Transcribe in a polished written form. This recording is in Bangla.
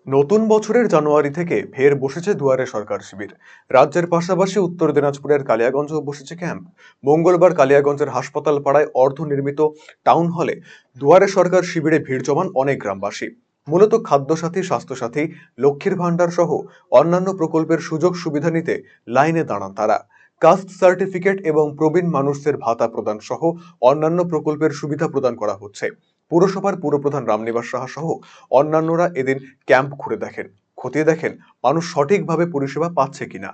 নতুন বছরের জানুয়ারি থেকে ফের বসেছে দুয়ারে সরকার শিবির। রাজ্যের পাশাপাশি উত্তর দিনাজপুরের কালিয়াগঞ্জেও বসেছে ক্যাম্প। মঙ্গলবার কালিয়াগঞ্জের হাসপাতাল পাড়ায় অর্ধনির্মিত টাউন হলে দুয়ারে সরকার শিবিরে ভিড় জমান অনেক গ্রামবাসী। মূলত খাদ্যসাথী, স্বাস্থ্যসাথী, লক্ষ্মীর ভাণ্ডার সহ অন্যান্য প্রকল্পের সুযোগ সুবিধা নিতে লাইনে দাঁড়ান তারা। কাস্ট সার্টিফিকেট এবং প্রবীণ মানুষদের ভাতা প্রদান সহ অন্যান্য প্রকল্পের সুবিধা প্রদান করা হচ্ছে। পুরসভার পুরপ্রধান রামনিবাস সাহা সহ অন্যান্যরা এদিন ক্যাম্প ঘুরে দেখেন, খতিয়ে দেখেন মানুষ সঠিকভাবে পরিষেবা পাচ্ছে কিনা।